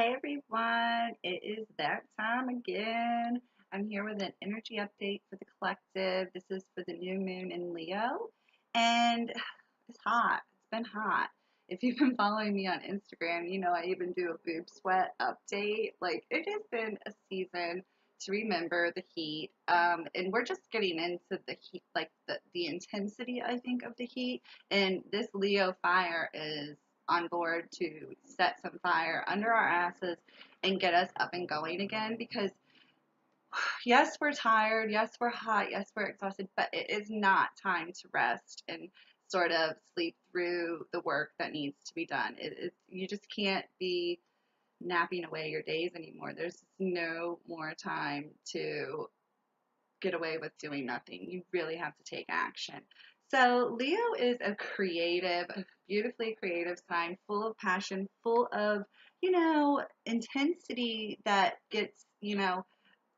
Hey everyone, it is that time again. I'm here with an energy update for the collective. This is for the new moon in Leo, and it's hot. It's been hot. If you've been following me on Instagram, you know I even do a boob sweat update. Like, it has been a season to remember the heat. And we're just getting into the heat, like the intensity, I think, of the heat. And this Leo fire is on board to set some fire under our asses and get us up and going again, because yes, we're tired, yes, we're hot, yes, we're exhausted, but it is not time to rest and sort of sleep through the work that needs to be done. You just can't be napping away your days anymore. There's no more time to get away with doing nothing. You really have to take action. So, Leo is a creative, a beautifully creative sign, full of passion, full of, intensity that gets,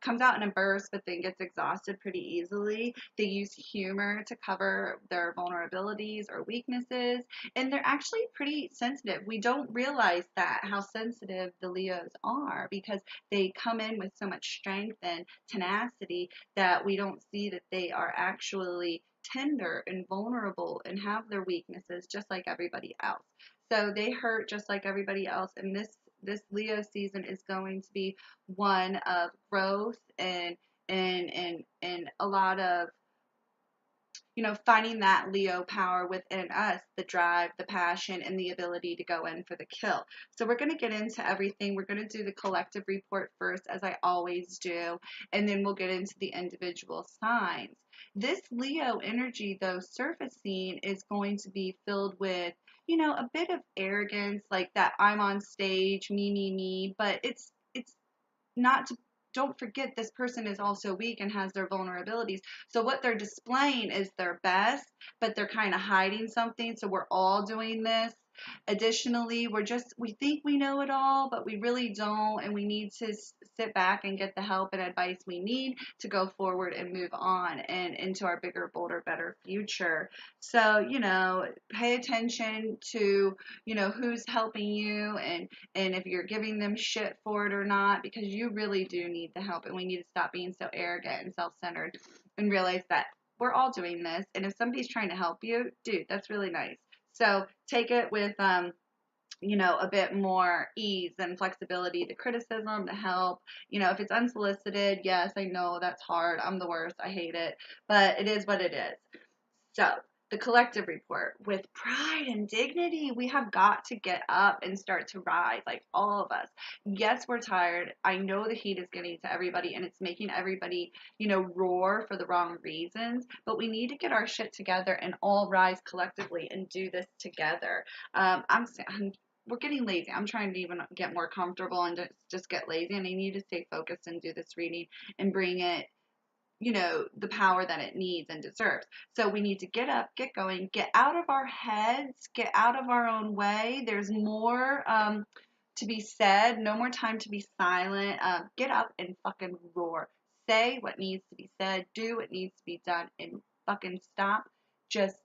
comes out in a burst, but then gets exhausted pretty easily. They use humor to cover their vulnerabilities or weaknesses, and they're actually pretty sensitive. We don't realize that, how sensitive the Leos are, because they come in with so much strength and tenacity that we don't see that they are actually tender and vulnerable and have their weaknesses just like everybody else. So they hurt just like everybody else, and this Leo season is going to be one of growth and a lot of, finding that Leo power within us, the drive, the passion, and the ability to go in for the kill. So we're going to get into everything. We're going to do the collective report first, as I always do, and then we'll get into the individual signs. This Leo energy, though, surfacing is going to be filled with, a bit of arrogance, like that I'm on stage, me, but it's not to don't forget, this person is also weak and has their vulnerabilities. So what they're displaying is their best, but they're kind of hiding something. So we're all doing this. Additionally, we think we know it all, but we really don't, and we need to sit back and get the help and advice we need to go forward and move on and into our bigger, bolder, better future. So, pay attention to, who's helping you, and if you're giving them shit for it or not, because you really do need the help, and we need to stop being so arrogant and self-centered and realize that we're all doing this. And if somebody's trying to help you, dude, that's really nice. So take it with a bit more ease and flexibility, the criticism, the help. If it's unsolicited, yes, I know that's hard. I'm the worst. I hate it, but it is what it is. So, the collective report, with pride and dignity, we have got to get up and start to rise, like all of us. Yes, we're tired. I know the heat is getting to everybody, and it's making everybody, roar for the wrong reasons, but we need to get our shit together and all rise collectively and do this together. We're getting lazy. I'm trying to even get more comfortable and just get lazy, and I need to stay focused and do this reading and bring it, the power that it needs and deserves. So we need to get up, get going, get out of our heads, get out of our own way. There's more to be said, no more time to be silent. Get up and fucking roar. Say what needs to be said, do what needs to be done, and fucking stop just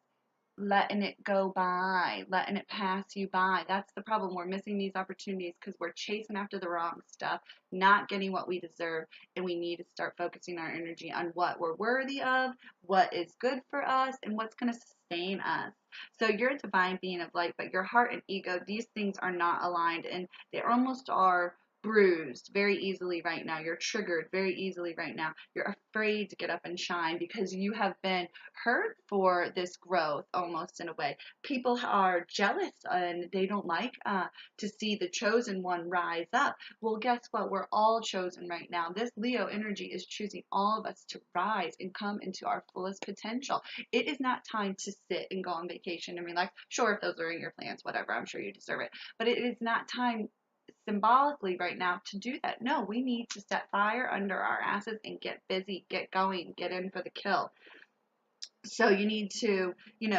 letting it go by, letting it pass you by. That's the problem. We're missing these opportunities because we're chasing after the wrong stuff, not getting what we deserve, and we need to start focusing our energy on what we're worthy of, what is good for us, and what's going to sustain us. So you're a divine being of light, but your heart and ego, these things are not aligned, and they almost are bruised very easily right now. You're triggered very easily right now. You're afraid to get up and shine because you have been hurt for this growth, almost, in a way. People are jealous and they don't like to see the chosen one rise up. Well, guess what? We're all chosen right now. This Leo energy is choosing all of us to rise and come into our fullest potential. It is not time to sit and go on vacation and relax. Sure, if those are in your plans, whatever, I'm sure you deserve it. But it is not time symbolically right now to do that. No, we need to set fire under our asses and get busy, get going, get in for the kill. So you need to,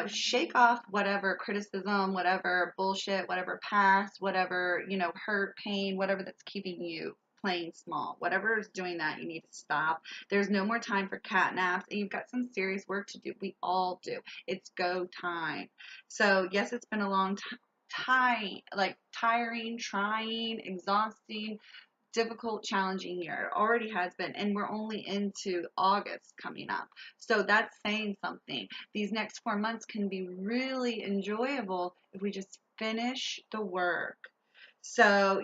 shake off whatever criticism, whatever bullshit, whatever past, whatever, hurt, pain, whatever that's keeping you playing small. Whatever is doing that, you need to stop. There's no more time for cat naps, and you've got some serious work to do. We all do. It's go time. So yes, it's been a long time. tiring, trying, exhausting, difficult, challenging year. It already has been, and we're only into August coming up. So that's saying something. These next 4 months can be really enjoyable if we just finish the work. So,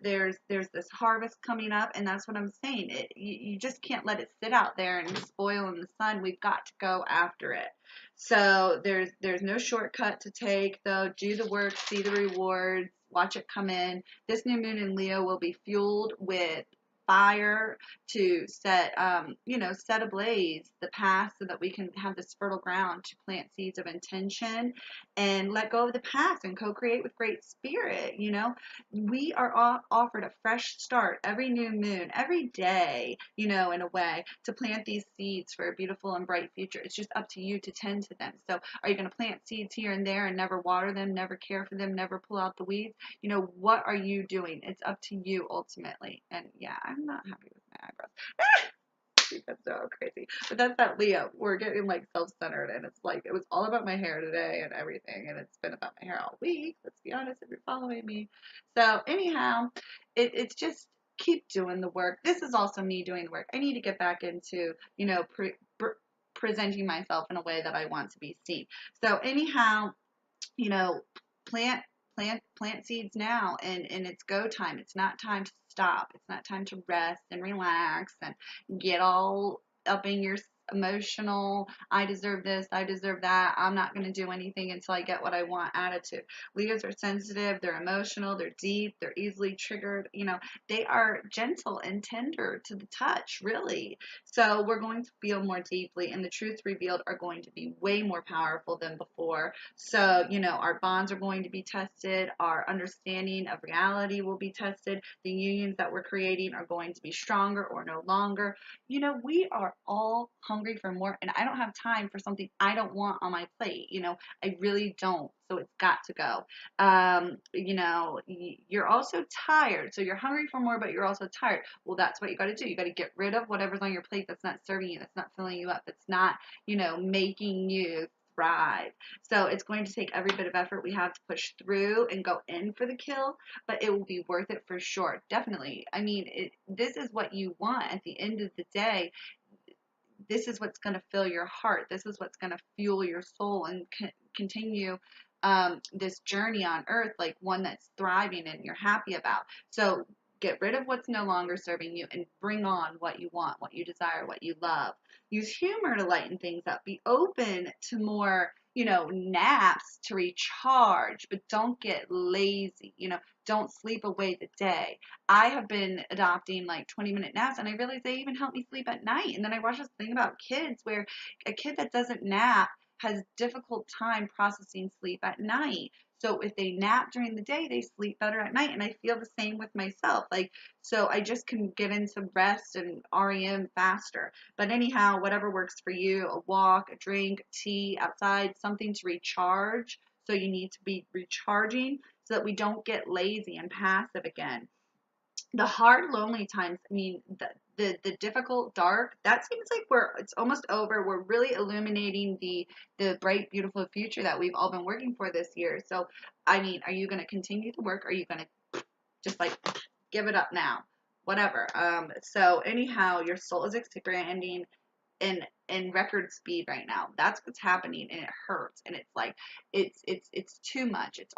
there's this harvest coming up, and that's what I'm saying. You just can't let it sit out there and spoil in the sun. We've got to go after it. So there's no shortcut to take, though. Do the work, see the rewards, watch it come in. This new moon in Leo will be fueled with fire to set ablaze the past so that we can have this fertile ground to plant seeds of intention and let go of the past and co-create with great spirit. We are offered a fresh start every new moon, every day, in a way, to plant these seeds for a beautiful and bright future. It's just up to you to tend to them. So are you going to plant seeds here and there and never water them, never care for them, never pull out the weeds? What are you doing? It's up to you ultimately. And yeah, I'm not happy with my eyebrows. That's so crazy. But that's that Leo. We're getting like self-centered, and it's like it was all about my hair today and everything, and it's been about my hair all week. Let's be honest, if you're following me. So anyhow, it's just keep doing the work. This is also me doing the work. I need to get back into presenting myself in a way that I want to be seen. So anyhow, you know, plant plant seeds now, and it's go time. It's not time to stop. It's not time to rest and relax and get all up in your emotional, I deserve this, I deserve that, I'm not going to do anything until I get what I want attitude. Leos are sensitive, they're emotional, they're deep, they're easily triggered. They are gentle and tender to the touch, really. So we're going to feel more deeply, and the truths revealed are going to be way more powerful than before. So, our bonds are going to be tested, our understanding of reality will be tested, the unions that we're creating are going to be stronger or no longer. We are all hungry for more, and I don't have time for something I don't want on my plate. I really don't. So it's got to go. You're also tired. So you're hungry for more, but you're also tired. Well, that's what you got to do. You got to get rid of whatever's on your plate that's not serving you, that's not filling you up, that's not, making you thrive. So it's going to take every bit of effort we have to push through and go in for the kill, but it will be worth it for sure. Definitely. I mean, this is what you want at the end of the day. This is what's going to fill your heart. This is what's going to fuel your soul and continue this journey on earth, like one that's thriving and you're happy about. So get rid of what's no longer serving you and bring on what you want, what you desire, what you love. Use humor to lighten things up. Be open to more, naps to recharge, but don't get lazy. Don't sleep away the day. I have been adopting like 20-minute naps, and I realize they even help me sleep at night. And then I watched this thing about kids where a kid that doesn't nap has difficult time processing sleep at night. So if they nap during the day, they sleep better at night. And I feel the same with myself. So I just can get into rest and REM faster. But anyhow, whatever works for you, a walk, a drink, tea outside, something to recharge. So you need to be recharging so that we don't get lazy and passive again. The hard, lonely times, I mean, the difficult, dark, that seems like it's almost over. We're really illuminating the bright, beautiful future that we've all been working for this year. So, I mean, are you going to continue to work? Or are you going to just like give it up now? Whatever. So anyhow, your soul is expanding in record speed right now. That's what's happening, and it hurts, and it's like it's too much. It's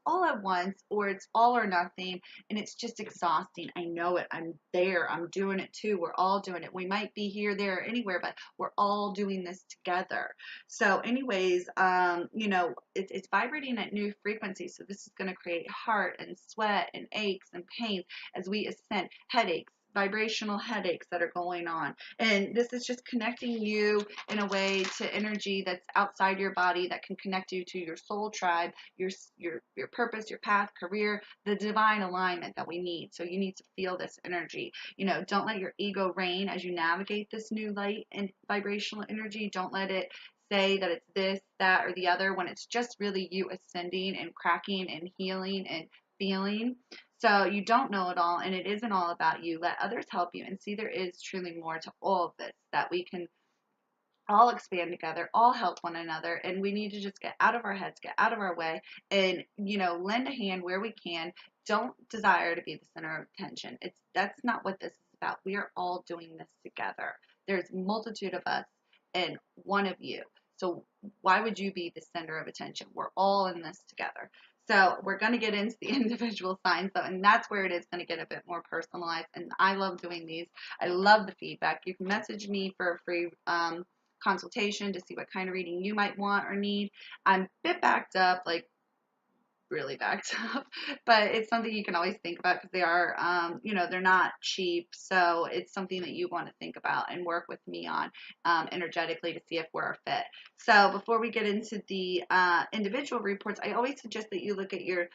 all at once, or it's all or nothing, and it's just exhausting. I know it. I'm there. I'm doing it too. We're all doing it. We might be here, there, or anywhere, but we're all doing this together. So anyways, it's vibrating at new frequencies. So this is going to create heart and sweat and aches and pains as we ascend, headaches, vibrational headaches that are going on. And this is just connecting you in a way to energy that's outside your body that can connect you to your soul tribe, your purpose, your path, career, the divine alignment that we need. So you need to feel this energy. Don't let your ego reign as you navigate this new light and vibrational energy. Don't let it say that it's this, that, or the other when it's just really you ascending and cracking and healing and feeling. So you don't know it all, and it isn't all about you. Let others help you and see there is truly more to all of this that we can all expand together, all help one another, and we need to just get out of our heads, get out of our way, and lend a hand where we can. Don't desire to be the center of attention. That's not what this is about. We are all doing this together. There's a multitude of us and one of you. So why would you be the center of attention? We're all in this together. So we're going to get into the individual signs though, and that's where it is going to get a bit more personalized. And I love doing these. I love the feedback. You can message me for a free consultation to see what kind of reading you might want or need. I'm a bit backed up, like really backed up, but it's something you can always think about because they are, they're not cheap. So it's something that you want to think about and work with me on energetically to see if we're a fit. So before we get into the individual reports, I always suggest that you look at your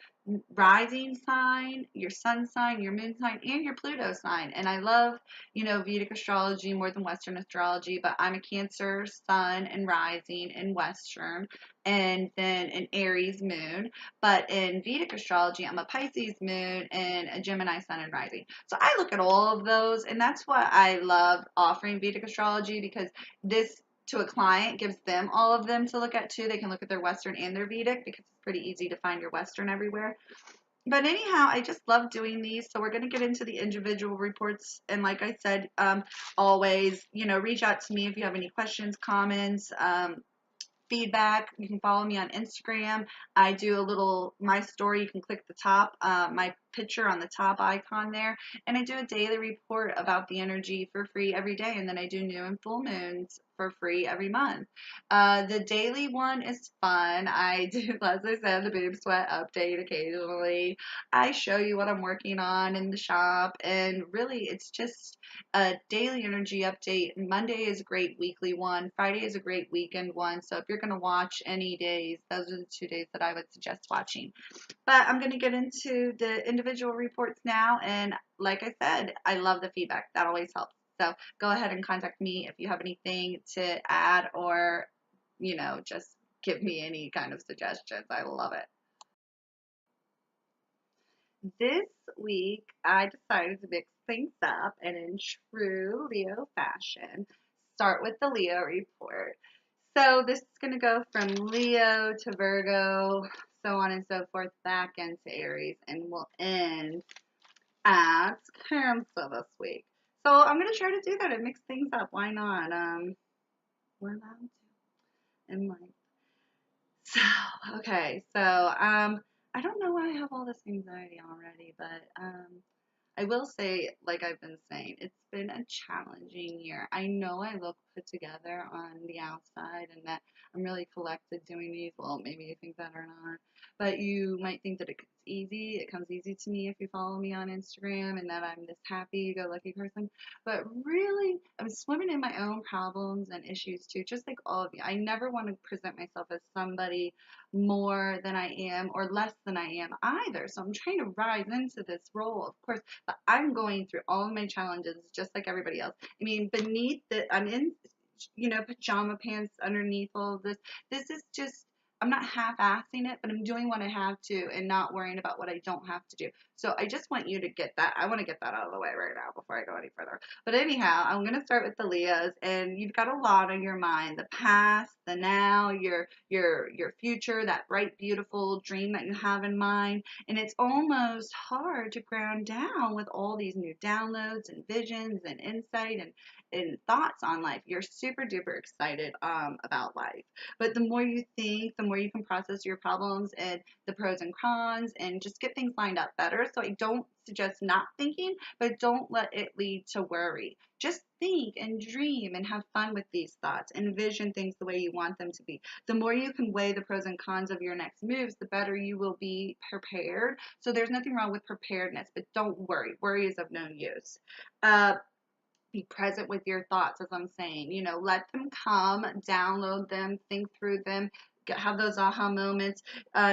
rising sign, your sun sign, your moon sign, and your Pluto sign. And I love, Vedic astrology more than Western astrology, but I'm a Cancer sun and rising in Western, and then an Aries moon. But in Vedic astrology, I'm a Pisces moon and a Gemini sun and rising. So I look at all of those, and that's what I love offering Vedic astrology, because this to a client gives them all of them to look at too. They can look at their Western and their Vedic because it's pretty easy to find your Western everywhere. But anyhow, I just love doing these. So we're going to get into the individual reports. And like I said, always, reach out to me if you have any questions, comments, feedback. You can follow me on Instagram. I do my story. You can click the top, my picture on the top icon there. And I do a daily report about the energy for free every day. And then I do new and full moons for free every month. The daily one is fun. I do, as I said, the boob sweat update occasionally. I show you what I'm working on in the shop. And really, it's just a daily energy update. Monday is a great weekly one. Friday is a great weekend one. So if you're going to watch any days, those are the 2 days that I would suggest watching. But I'm going to get into the individual reports now. And like I said, I love the feedback. That always helps. So go ahead and contact me if you have anything to add or, just give me any kind of suggestions. I love it. This week, I decided to mix things up and in true Leo fashion, start with the Leo report. So this is going to go from Leo to Virgo, so on and so forth, back into Aries, and we'll end at Cancer this week. So I'm going to try to do that and mix things up. Why not? We're allowed to. And like, so, okay. So, I don't know why I have all this anxiety already, but, I will say, like I've been saying, it's been a challenging year. I know I look put together on the outside and that I'm really collected doing these. Well, maybe you think that or not. But you might think that it's easy. It comes easy to me if you follow me on Instagram and that I'm this happy go lucky person. But really, I'm swimming in my own problems and issues too, just like all of you. I never want to present myself as somebody more than I am or less than I am either. So I'm trying to rise into this role, of course, but I'm going through all of my challenges just like everybody else. I mean, I'm in, pajama pants underneath all of this. This is just, I'm not half-assing it, but I'm doing what I have to and not worrying about what I don't have to do. So I just want you to get that. I want to get that out of the way right now before I go any further. But anyhow, I'm going to start with the Leos, and you've got a lot on your mind: the past, the now, your future, that bright, beautiful dream that you have in mind. And it's almost hard to ground down with all these new downloads and visions and insight and thoughts on life. You're super duper excited about life. But the more you think, the more you can process your problems and the pros and cons and just get things lined up better. So I don't suggest not thinking, but don't let it lead to worry. Just think and dream and have fun with these thoughts. Envision things the way you want them to be. The more you can weigh the pros and cons of your next moves, the better you will be prepared. So there's nothing wrong with preparedness, but don't worry. Worry is of no use. Be present with your thoughts, as I'm saying. Let them come, download them, think through them, have those aha moments.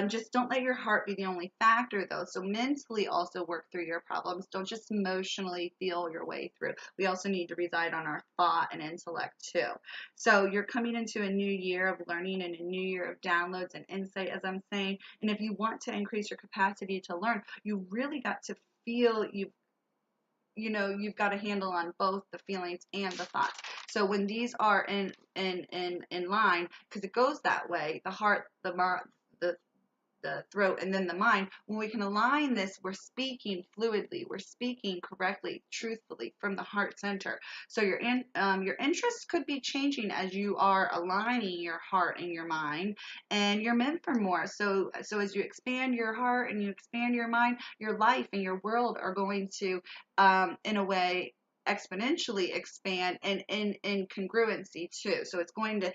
Just don't let your heart be the only factor, though. So mentally also work through your problems. Don't just emotionally feel your way through. We also need to reside on our thought and intellect, too. So you're coming into a new year of learning and a new year of downloads and insight, as I'm saying. And if you want to increase your capacity to learn, you really got to feel you've got a handle on both the feelings and the thoughts. So when these are in line, because it goes that way, the heart, the the throat, and then the mind, when we can align this, we're speaking fluidly, we're speaking correctly, truthfully from the heart center. So your interests could be changing as you are aligning your heart and your mind, and you're meant for more. So as you expand your heart and you expand your mind, your life and your world are going to, in a way, exponentially expand, and in congruency too. So it's going to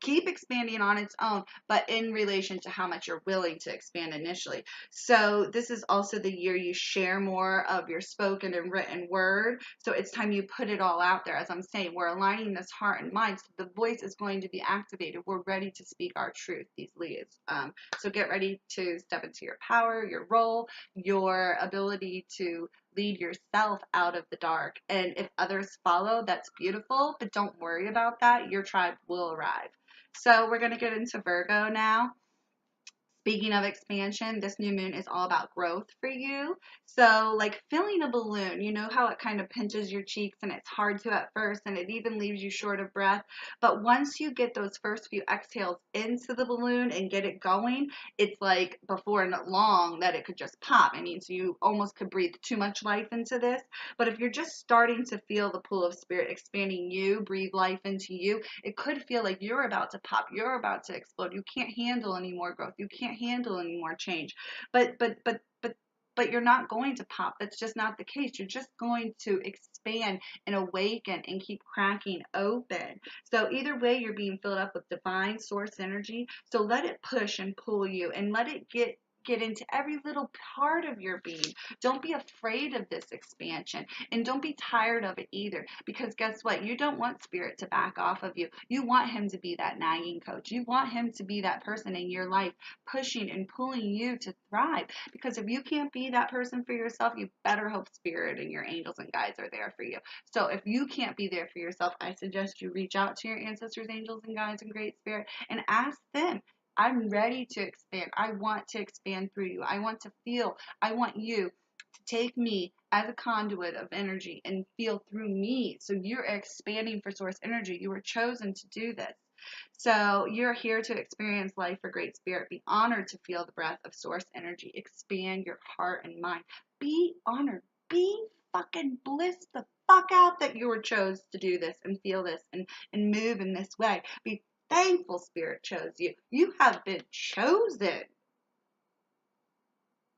keep expanding on its own, but in relation to how much you're willing to expand initially. So this is also the year you share more of your spoken and written word. So it's time you put it all out there. As I'm saying, we're aligning this heart and mind, so the voice is going to be activated. We're ready to speak our truth, these leads. So get ready to step into your power, your role, your ability to lead yourself out of the dark. And if others follow, that's beautiful, but don't worry about that. Your tribe will arrive. So we're going to get into Virgo now. Speaking of expansion, this new moon is all about growth for you. So, like filling a balloon, you know how it kind of pinches your cheeks and it's hard to at first and it even leaves you short of breath. But once you get those first few exhales into the balloon and get it going, it's like before long that it could just pop. I mean, so you almost could breathe too much life into this. But if you're just starting to feel the pull of spirit expanding you, breathe life into you, it could feel like you're about to pop, you're about to explode. You can't handle any more growth. You can't handle any more change. But you're not going to pop. That's just not the case. You're just going to expand and awaken and keep cracking open. So either way, you're being filled up with divine source energy. So let it push and pull you, and let it get into every little part of your being. Don't be afraid of this expansion, and don't be tired of it either, because guess what? You don't want spirit to back off of you. You want him to be that nagging coach. You want him to be that person in your life pushing and pulling you to thrive, because if you can't be that person for yourself, you better hope spirit and your angels and guides are there for you. So if you can't be there for yourself, I suggest you reach out to your ancestors, angels and guides and great spirit, and ask them, I'm ready to expand. I want to expand through you. I want to feel. I want you to take me as a conduit of energy and feel through me. So you're expanding for source energy. You were chosen to do this. So you're here to experience life for great spirit. Be honored to feel the breath of source energy. Expand your heart and mind. Be honored. Be fucking blissed the fuck out that you were chose to do this and feel this and move in this way. Be thankful spirit chose you. You have been chosen.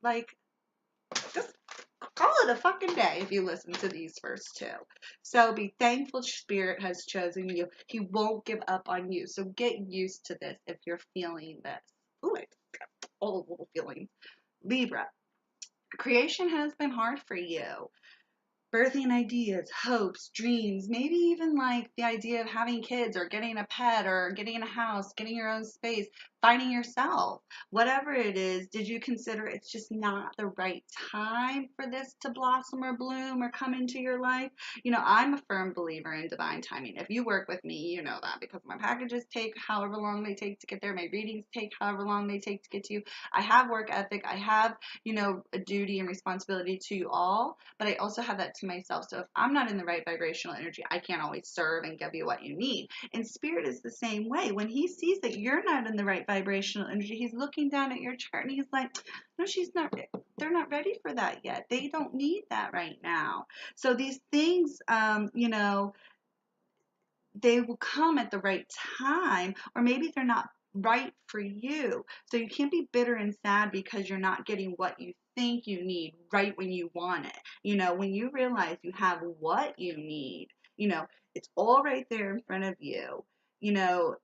Like, just call it a fucking day if you listen to these first two. So be thankful spirit has chosen you. He won't give up on you. So get used to this if you're feeling this. Ooh, I got all the little feelings. Libra, creation has been hard for you. Birthing ideas, hopes, dreams, maybe even like the idea of having kids or getting a pet or getting a house, getting your own space, finding yourself, whatever it is. Did you consider it's just not the right time for this to blossom or bloom or come into your life? You know, I'm a firm believer in divine timing. If you work with me, you know that, because my packages take however long they take to get there. My readings take however long they take to get to you. I have work ethic. I have, you know, a duty and responsibility to you all, but I also have that to myself. So if I'm not in the right vibrational energy, I can't always serve and give you what you need. And spirit is the same way. When he sees that you're not in the right vibrational energy, he's looking down at your chart and he's like, no, she's not, they're not ready for that yet. They don't need that right now. So these things, you know, they will come at the right time, or maybe they're not right for you. So you can't be bitter and sad because you're not getting what you think you need right when you want it. You know, when you realize you have what you need, you know, it's all right there in front of you, you know,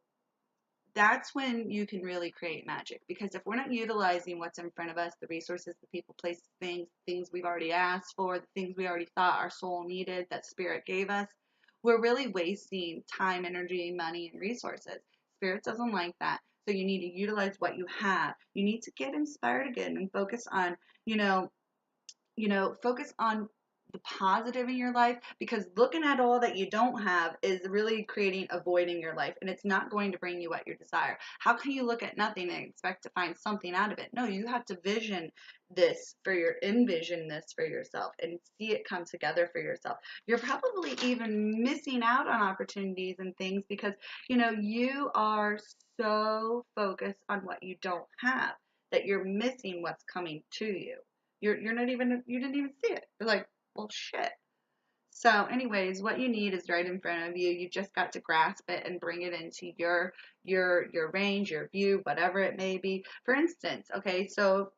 that's when you can really create magic. Because if we're not utilizing what's in front of us, the resources, the people, places, things we've already asked for, the things we already thought our soul needed, that spirit gave us, we're really wasting time, energy, money, and resources. Spirit doesn't like that. So you need to utilize what you have. You need to get inspired again and focus on, you know, focus on the positive in your life, because looking at all that you don't have is really creating a void in your life, and it's not going to bring you what you desire. How can you look at nothing and expect to find something out of it? No, you have to envision this for yourself and see it come together for yourself. You're probably even missing out on opportunities and things because, you are so focused on what you don't have that you're missing what's coming to you. You're not even, you didn't even see it. You're like, well, shit. So anyways, what you need is right in front of you. You just got to grasp it and bring it into your range, your view, whatever it may be. For instance, okay, so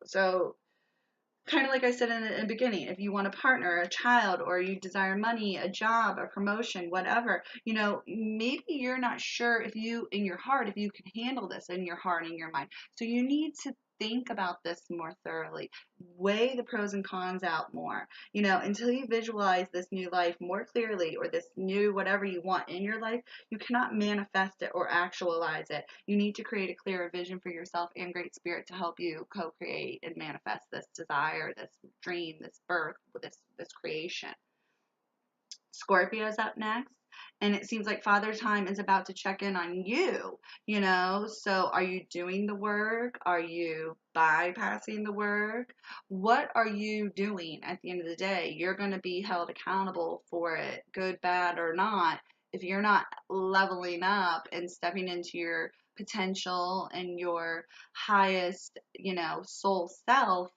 kind of like I said in the beginning, if you want a partner, a child, or you desire money, a job, a promotion, whatever, maybe you're not sure if you, in your heart, if you can handle this in your heart and your mind. So you need to think about this more thoroughly, weigh the pros and cons out more, until you visualize this new life more clearly, or this new whatever you want in your life. You cannot manifest it or actualize it. You need to create a clearer vision for yourself and Great Spirit to help you co-create and manifest this desire, this dream, this birth, this creation. Scorpio's up next. And it seems like Father Time is about to check in on you. So are you doing the work? Are you bypassing the work? What are you doing at the end of the day? You're going to be held accountable for it, good, bad, or not. If you're not leveling up and stepping into your potential and your highest, soul self,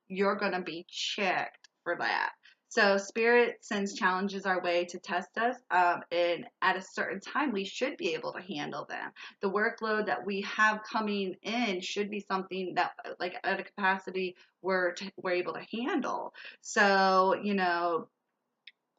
you're going to be checked for that. So Spirit sends challenges our way to test us, and at a certain time, we should be able to handle them. The workload that we have coming in should be something that, like, at a capacity we're able to handle. So,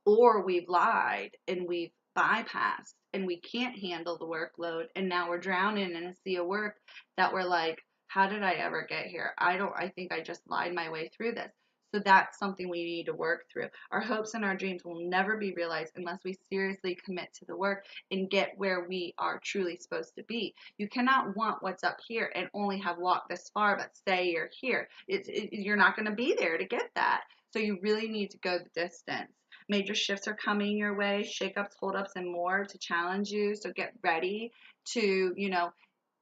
or we've lied and we've bypassed and we can't handle the workload, and now we're drowning in a sea of work that we're like, how did I ever get here? I think I just lied my way through this. So that's something we need to work through. Our hopes and our dreams will never be realized unless we seriously commit to the work and get where we are truly supposed to be. You cannot want what's up here and only have walked this far but say you're here. You're not going to be there to get that. So you really need to go the distance. Major shifts are coming your way, shakeups, holdups, and more to challenge you. So get ready to,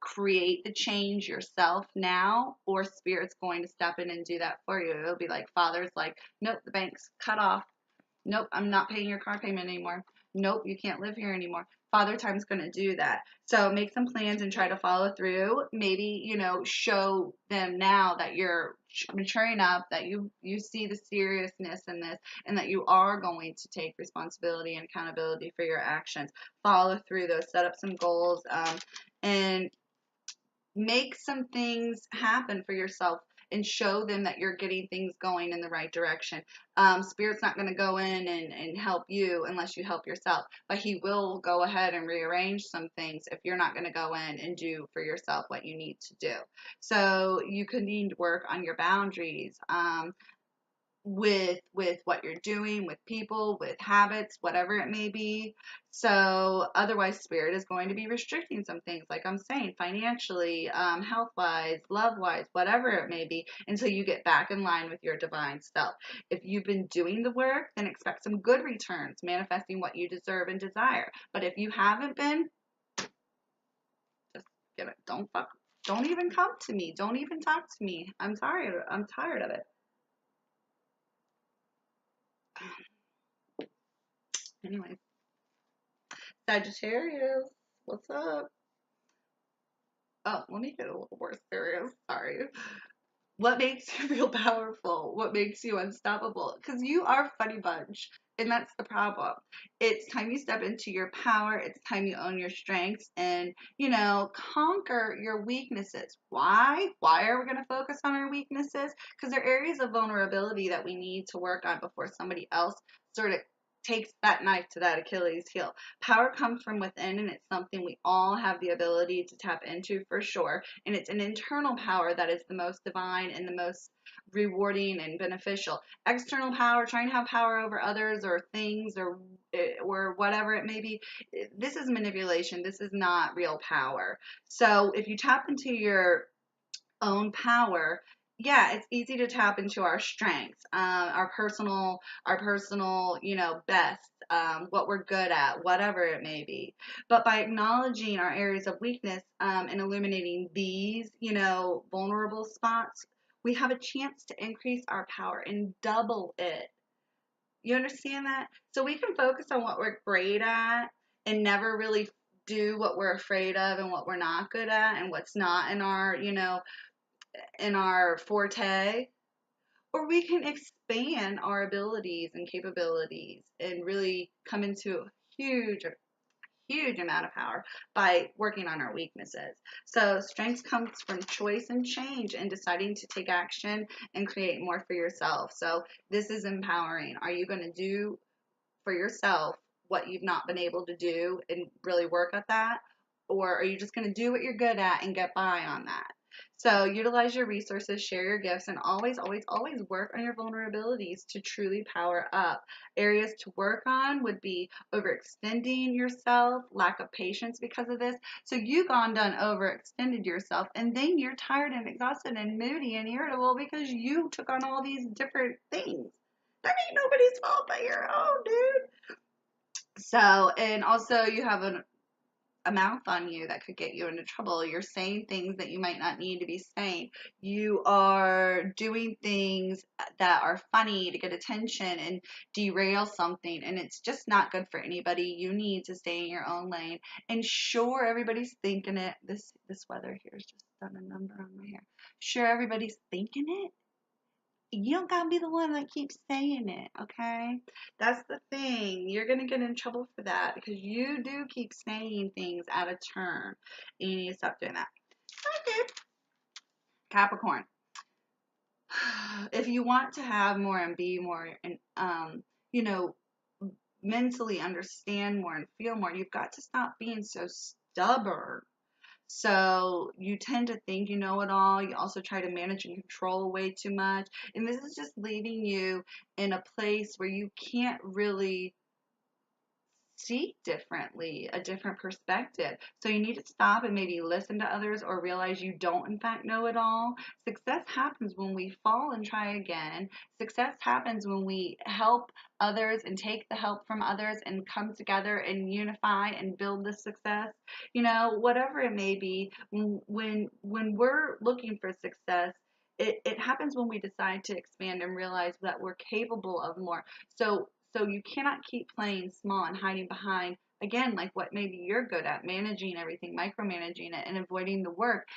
create the change yourself now, or Spirit's going to step in and do that for you. It'll be like Father's like, nope, the bank's cut off. Nope, I'm not paying your car payment anymore. Nope, you can't live here anymore. Father Time's going to do that. So make some plans and try to follow through. Maybe, show them now that you're maturing up, that you see the seriousness in this, and that you are going to take responsibility and accountability for your actions. Follow through those, set up some goals, and make some things happen for yourself and show them that you're getting things going in the right direction. Spirit's not going to go in and help you unless you help yourself, but he will go ahead and rearrange some things if you're not going to go in and do for yourself what you need to do. So you could need to work on your boundaries. With what you're doing, with people, with habits, whatever it may be. So otherwise, Spirit is going to be restricting some things, like I'm saying, financially, health-wise, love-wise, whatever it may be, until you get back in line with your divine self. If you've been doing the work, then expect some good returns, manifesting what you deserve and desire. But if you haven't been, just get it. Don't even come to me. Don't even talk to me. I'm tired. I'm tired of it. Anyway, Sagittarius, what's up? Oh, let me get a little more serious. Sorry. What makes you feel powerful? What makes you unstoppable? Because you are a funny bunch. And that's the problem. It's time you step into your power. It's time you own your strengths and, conquer your weaknesses. Why? Why are we going to focus on our weaknesses? Because they're areas of vulnerability that we need to work on before somebody else sort of takes that knife to that Achilles heel. Power comes from within, and it's something we all have the ability to tap into for sure. And it's an internal power that is the most divine and the most rewarding and beneficial. External power, trying to have power over others or things or whatever it may be, this is manipulation. This is not real power. So if you tap into your own power, yeah, it's easy to tap into our strengths, our personal, best, what we're good at, whatever it may be. But by acknowledging our areas of weakness, and illuminating these, vulnerable spots, we have a chance to increase our power and double it. You understand that? So we can focus on what we're great at and never really do what we're afraid of and what we're not good at and what's not in our, in our forte, or we can expand our abilities and capabilities and really come into a huge amount of power by working on our weaknesses. So strength comes from choice and change and deciding to take action and create more for yourself. So this is empowering. Are you going to do for yourself what you've not been able to do and really work at that? Or are you just going to do what you're good at and get by on that? So utilize your resources, share your gifts, and always, always, always work on your vulnerabilities to truly power up. Areas to work on would be overextending yourself, lack of patience because of this. So you've gone done overextended yourself, and then you're tired and exhausted and moody and irritable because you took on all these different things. That ain't nobody's fault but your own, dude. So, and also you have a mouth on you that could get you into trouble. You're saying things that you might not need to be saying. You are doing things that are funny to get attention and derail something, and it's just not good for anybody. You need to stay in your own lane. And sure, everybody's thinking it. This weather here has just done a number on my hair. Sure, everybody's thinking it. You don't gotta be the one that keeps saying it, okay? That's the thing. You're gonna get in trouble for that because you do keep saying things out of turn. And you need to stop doing that. Okay. Capricorn. If you want to have more and be more and you know, mentally understand more and feel more, you've got to stop being so stubborn. So you tend to think you know it all. You also try to manage and control way too much. And this is just leaving you in a place where you can't really see differently, a different perspective. So you need to stop and maybe listen to others or realize you don't, in fact, know it all. Success happens when we fall and try again. Success happens when we help others and take the help from others and come together and unify and build the success. Whatever it may be, when we're looking for success, it happens when we decide to expand and realize that we're capable of more. So you cannot keep playing small and hiding behind, again, like what maybe you're good at, managing everything, micromanaging it, and avoiding the work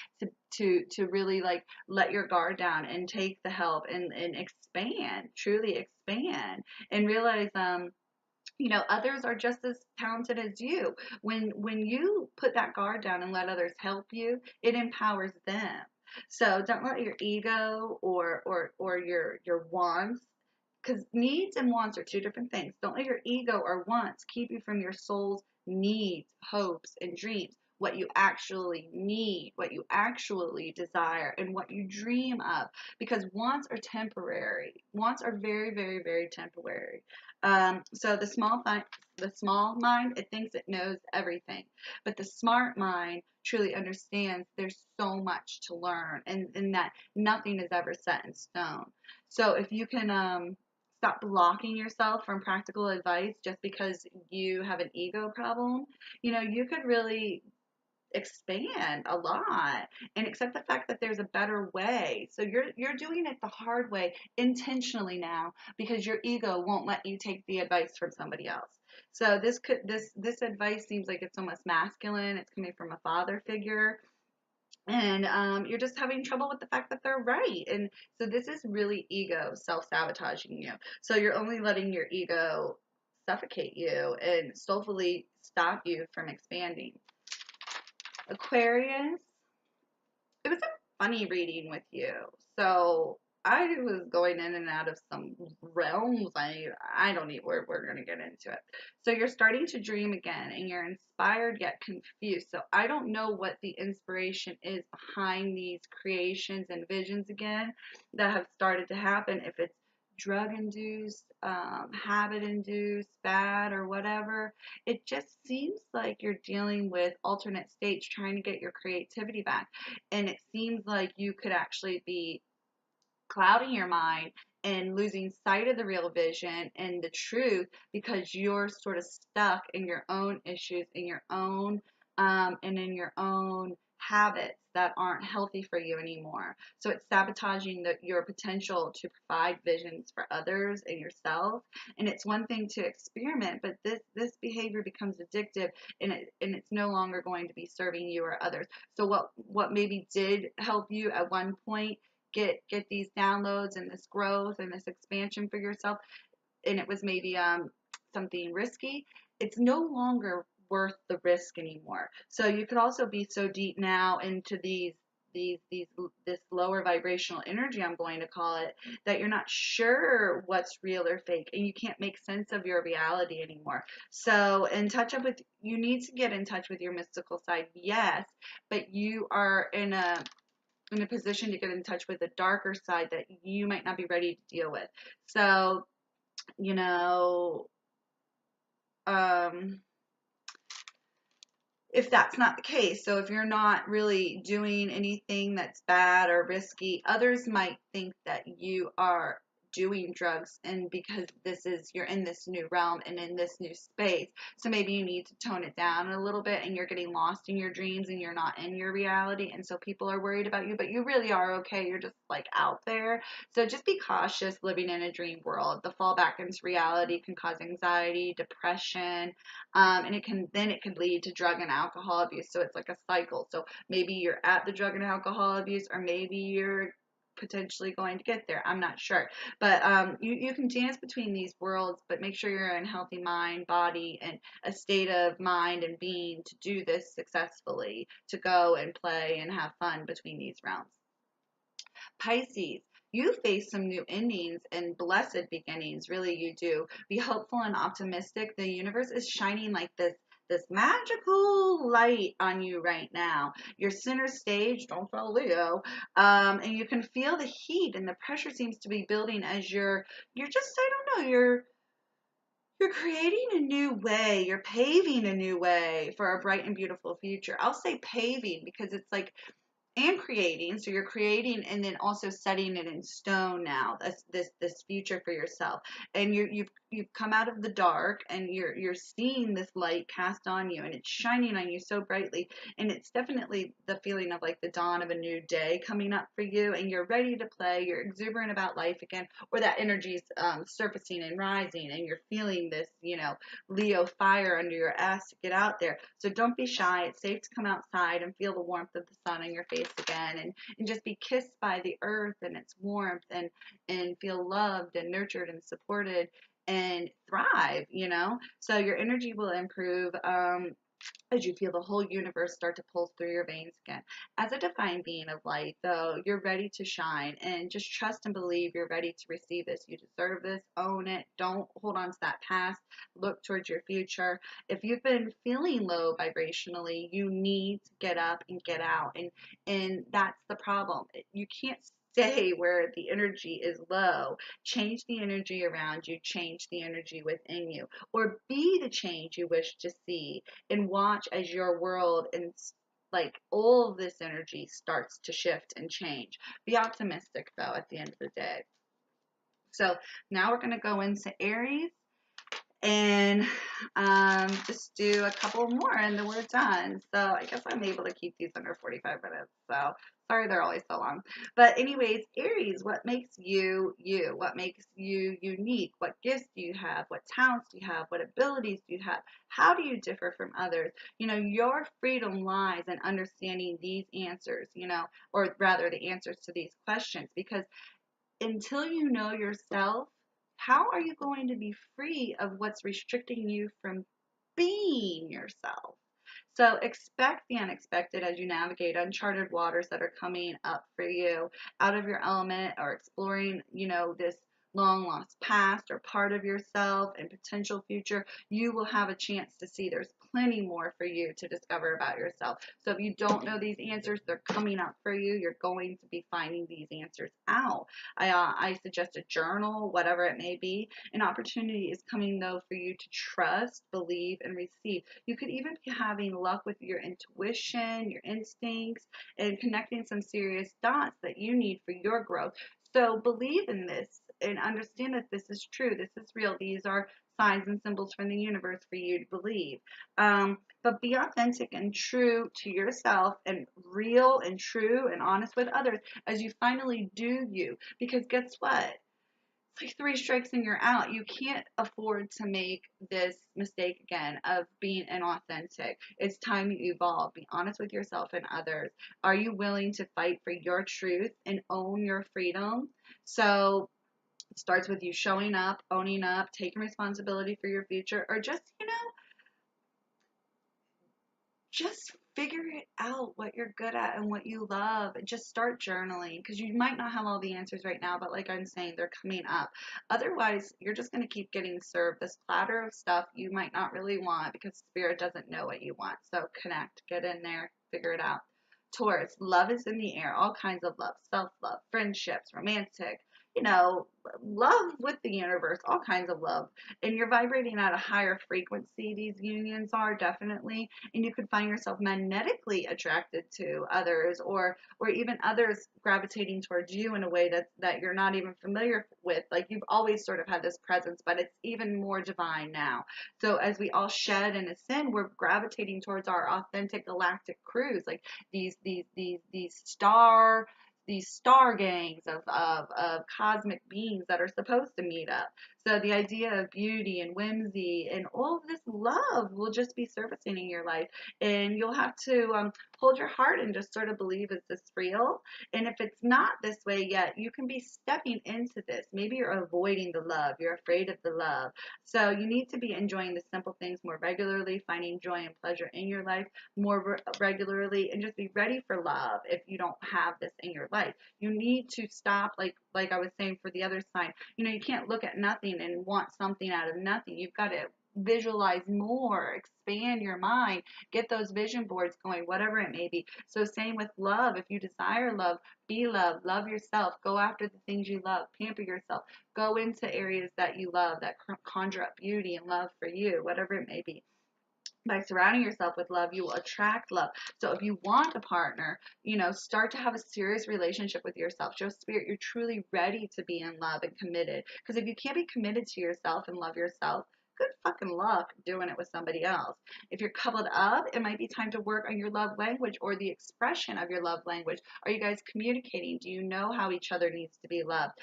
to really like let your guard down and take the help and expand, truly expand, and realize others are just as talented as you. When you put that guard down and let others help you, it empowers them. So don't let your ego or your wants, because needs and wants are two different things. Don't let your ego or wants keep you from your soul's needs, hopes, and dreams. What you actually need, what you actually desire, and what you dream of. Because wants are temporary. Wants are very, very, very temporary. So the small mind, it thinks it knows everything, but the smart mind truly understands there's so much to learn, and that nothing is ever set in stone. So if you can stop blocking yourself from practical advice just because you have an ego problem, you could really expand a lot and accept the fact that there's a better way. So you're doing it the hard way intentionally now because your ego won't let you take the advice from somebody else. So this advice seems like it's almost masculine. It's coming from a father figure, and you're just having trouble with the fact that they're right. And so this is really ego self-sabotaging you. So you're only letting your ego suffocate you and soulfully stop you from expanding. Aquarius, it was a funny reading with you. So I was going in and out of some realms. I don't need. We're gonna get into it. So you're starting to dream again, and you're inspired yet confused. So I don't know what the inspiration is behind these creations and visions again that have started to happen. If it's drug induced, habit induced, bad, or whatever. It just seems like you're dealing with alternate states trying to get your creativity back. And it seems like you could actually be clouding your mind and losing sight of the real vision and the truth because you're sort of stuck in your own issues, in your own and in your own habits that aren't healthy for you anymore. So it's sabotaging your potential to provide visions for others and yourself. And it's one thing to experiment, but this behavior becomes addictive, and it's no longer going to be serving you or others. So what maybe did help you at one point get these downloads and this growth and this expansion for yourself, and it was maybe something risky, it's no longer worth the risk anymore. So you could also be so deep now into these this lower vibrational energy, I'm going to call it, that you're not sure what's real or fake, and you can't make sense of your reality anymore. So you need to get in touch with your mystical side, yes, but you are in a position to get in touch with the darker side that you might not be ready to deal with. So, you know, um, if that's not the case, so if you're not really doing anything that's bad or risky, others might think that you are doing drugs, and because you're in this new realm and in this new space, so maybe you need to tone it down a little bit, and you're getting lost in your dreams and you're not in your reality, and so people are worried about you, but you really are okay. You're just like out there. So just be cautious living in a dream world. The fallback into reality can cause anxiety, depression, and it can lead to drug and alcohol abuse. So it's like a cycle. So maybe you're at the drug and alcohol abuse, or maybe you're potentially going to get there. I'm not sure, but you can dance between these worlds, but make sure you're in healthy mind, body, and a state of mind and being to do this successfully, to go and play and have fun between these realms. Pisces, you face some new endings and blessed beginnings. Really, you do. Be hopeful and optimistic. The universe is shining like this magical light on you right now. Your center stage, don't tell Leo, and you can feel the heat and the pressure seems to be building as you're just, I don't know, you're creating a new way. You're paving a new way for a bright and beautiful future. I'll say paving because it's like, and creating, so you're creating and then also setting it in stone now, this future for yourself, and you've come out of the dark and you're seeing this light cast on you, and it's shining on you so brightly, and it's definitely the feeling of like the dawn of a new day coming up for you, and you're ready to play, you're exuberant about life again, or that energy's surfacing and rising, and you're feeling this, Leo fire under your ass to get out there. So don't be shy. It's safe to come outside and feel the warmth of the sun on your face again, and just be kissed by the earth and its warmth, and feel loved and nurtured and supported and thrive. So your energy will improve. As you feel the whole universe start to pulse through your veins again. As a divine being of light, though, you're ready to shine, and just trust and believe you're ready to receive this. You deserve this. Own it. Don't hold on to that past. Look towards your future. If you've been feeling low vibrationally, you need to get up and get out, and that's the problem. You can't stay where the energy is low. Change the energy around you, change the energy within you, or be the change you wish to see, and watch as your world and like all of this energy starts to shift and change. Be optimistic though at the end of the day. So now we're going to go into Aries, and just do a couple more and then we're done. So I guess I'm able to keep these under 45 minutes. So sorry they're always so long. But anyways, Aries, what makes you you? What makes you unique? What gifts do you have? What talents do you have? What abilities do you have? How do you differ from others? Your freedom lies in understanding these answers, or rather the answers to these questions, because until you know yourself, how are you going to be free of what's restricting you from being yourself? So expect the unexpected as you navigate uncharted waters that are coming up for you, out of your element, or exploring, this long lost past or part of yourself and potential future. You will have a chance to see there's plenty more for you to discover about yourself. So if you don't know these answers, they're coming up for you. You're going to be finding these answers out. I suggest a journal, whatever it may be. An opportunity is coming though for you to trust, believe, and receive. You could even be having luck with your intuition, your instincts, and connecting some serious dots that you need for your growth. So believe in this and understand that this is true. This is real. These are signs and symbols from the universe for you to believe. But be authentic and true to yourself and real and true and honest with others as you finally do you. Because guess what? It's like three strikes and you're out. You can't afford to make this mistake again of being inauthentic. It's time you evolve. Be honest with yourself and others. Are you willing to fight for your truth and own your freedom? So it starts with you showing up, owning up, taking responsibility for your future, or just, just figure it out what you're good at and what you love. Just start journaling because you might not have all the answers right now, but like I'm saying, they're coming up. Otherwise, you're just going to keep getting served this platter of stuff you might not really want because spirit doesn't know what you want. So connect, get in there, figure it out. Taurus, love is in the air, all kinds of love, self love, friendships, romantic, you know, love with the universe, all kinds of love. And you're vibrating at a higher frequency, these unions are definitely, and you could find yourself magnetically attracted to others or even others gravitating towards you in a way that you're not even familiar with. Like you've always sort of had this presence, but it's even more divine now. So as we all shed and ascend, we're gravitating towards our authentic galactic cruise, like these star gangs of cosmic beings that are supposed to meet up. So the idea of beauty and whimsy and all of this love will just be surfacing in your life. And you'll have to hold your heart and just sort of believe, is this real? And if it's not this way yet, you can be stepping into this. Maybe you're avoiding the love. You're afraid of the love. So you need to be enjoying the simple things more regularly, finding joy and pleasure in your life more regularly, and just be ready for love if you don't have this in your life. You need to stop, like I was saying for the other side. You can't look at nothing and want something out of nothing. You've got to visualize more, expand your mind, get those vision boards going, whatever it may be. So same with love. If you desire love, be love, love yourself, go after the things you love, pamper yourself, go into areas that you love that conjure up beauty and love for you, whatever it may be. By surrounding yourself with love, you will attract love. So if you want a partner, start to have a serious relationship with yourself. Show spirit you're truly ready to be in love and committed. Because if you can't be committed to yourself and love yourself, good fucking luck doing it with somebody else. If you're coupled up, it might be time to work on your love language or the expression of your love language. Are you guys communicating? Do you know how each other needs to be loved?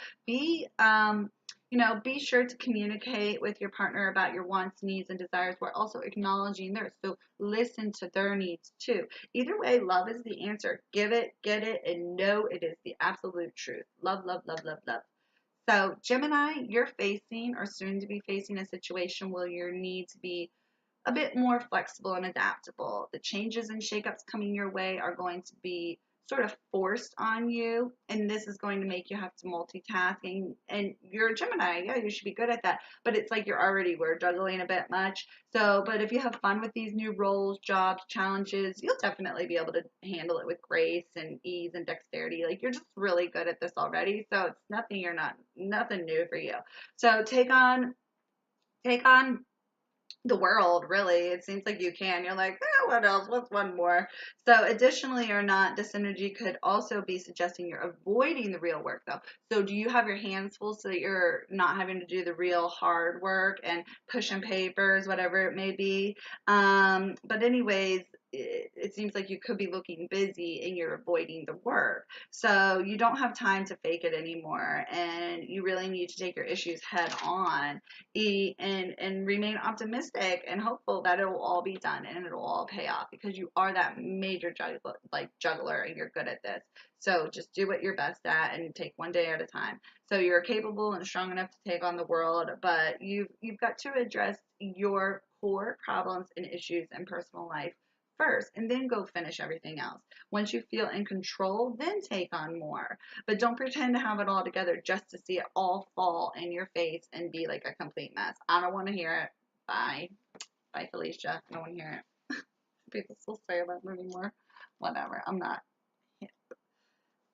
Be sure to communicate with your partner about your wants, needs, and desires while also acknowledging theirs. So listen to their needs too. Either way, love is the answer. Give it, get it, and know it is the absolute truth. Love, love, love, love, love. So, Gemini, you're facing or soon to be facing a situation where you need to be a bit more flexible and adaptable. The changes and shakeups coming your way are going to be sort of forced on you, and this is going to make you have to multitask. And you're a Gemini, yeah, you should be good at that. But it's like we're juggling a bit much. So, but if you have fun with these new roles, jobs, challenges, you'll definitely be able to handle it with grace and ease and dexterity. Like you're just really good at this already. So it's nothing new for you. So take on the world, really. It seems like you can. You're like, what else? What's one more? So, additionally or not, this energy could also be suggesting you're avoiding the real work, though. So, do you have your hands full so that you're not having to do the real hard work and pushing papers, whatever it may be? But, anyways, it seems like you could be looking busy and you're avoiding the work. So, you don't have time to fake it anymore, and you really need to take your issues head on and remain optimistic and hopeful that it will all be done and it'll all pay off because you are that major juggler and you're good at this. So just do what you're best at and take one day at a time. So you're capable and strong enough to take on the world, but you've got to address your core problems and issues in personal life first and then go finish everything else. Once you feel in control, then take on more. But don't pretend to have it all together just to see it all fall in your face and be like a complete mess. I don't want to hear it. Bye. Bye, Felicia. I don't want to hear it. People still say that anymore. Whatever. I'm not hip.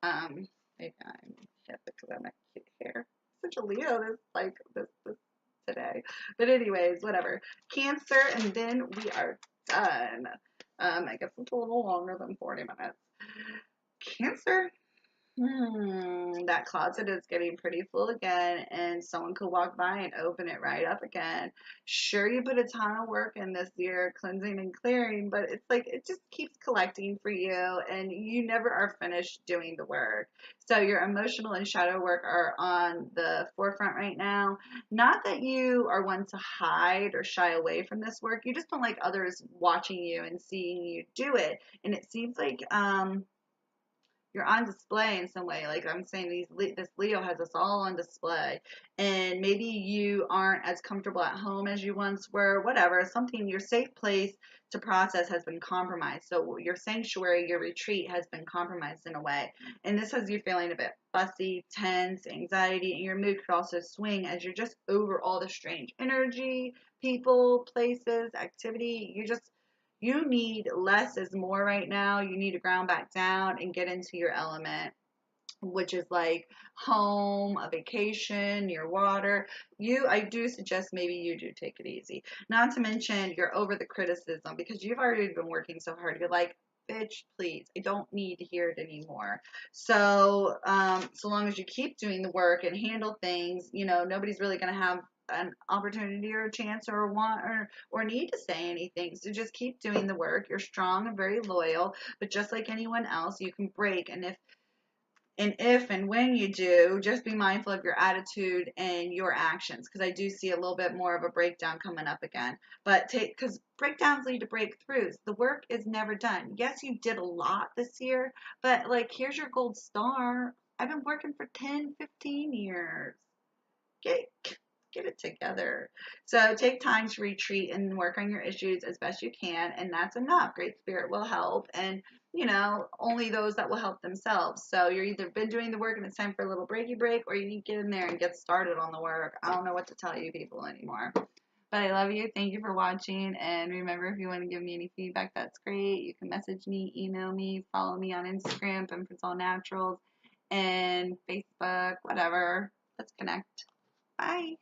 Maybe I'm hip because I have cute hair. Such a Leo this today. But anyways, whatever. Cancer, and then we are done. I guess it's a little longer than 40 minutes. Cancer. That closet is getting pretty full again, and someone could walk by and open it right up again. Sure, you put a ton of work in this year, cleansing and clearing, but it's like it just keeps collecting for you, and you never are finished doing the work. So, your emotional and shadow work are on the forefront right now. Not that you are one to hide or shy away from this work, you just don't like others watching you and seeing you do it. And it seems like, you're on display in some way. Like I'm saying, this Leo has us all on display, and maybe you aren't as comfortable at home as you once were. Whatever, something your safe place to process has been compromised. So your sanctuary, your retreat has been compromised in a way, and this has you feeling a bit fussy, tense, anxiety, and your mood could also swing as you're just over all the strange energy, people, places, activity. You need less is more right now. You need to ground back down and get into your element, which is like home, a vacation, your water. I do suggest maybe you do take it easy. Not to mention you're over the criticism because you've already been working so hard. You're like, bitch, please, I don't need to hear it anymore. So, so long as you keep doing the work and handle things, nobody's really going to have an opportunity or a chance or a want or need to say anything. So just keep doing the work. You're strong and very loyal, but just like anyone else, you can break. And if and when you do, just be mindful of your attitude and your actions because I do see a little bit more of a breakdown coming up again. But because breakdowns lead to breakthroughs. The work is never done. Yes, you did a lot this year, but like here's your gold star. I've been working for 10, 15 years. Get get it together. So take time to retreat and work on your issues as best you can, and that's enough. Great Spirit will help, and only those that will help themselves. So you're either been doing the work and it's time for a little breaky break, or you need to get in there and get started on the work. I don't know what to tell you people anymore. But I love you. Thank you for watching. And remember, if you want to give me any feedback, that's great. You can message me, email me, follow me on Instagram, Benford's All Naturals, and Facebook, whatever. Let's connect. Bye.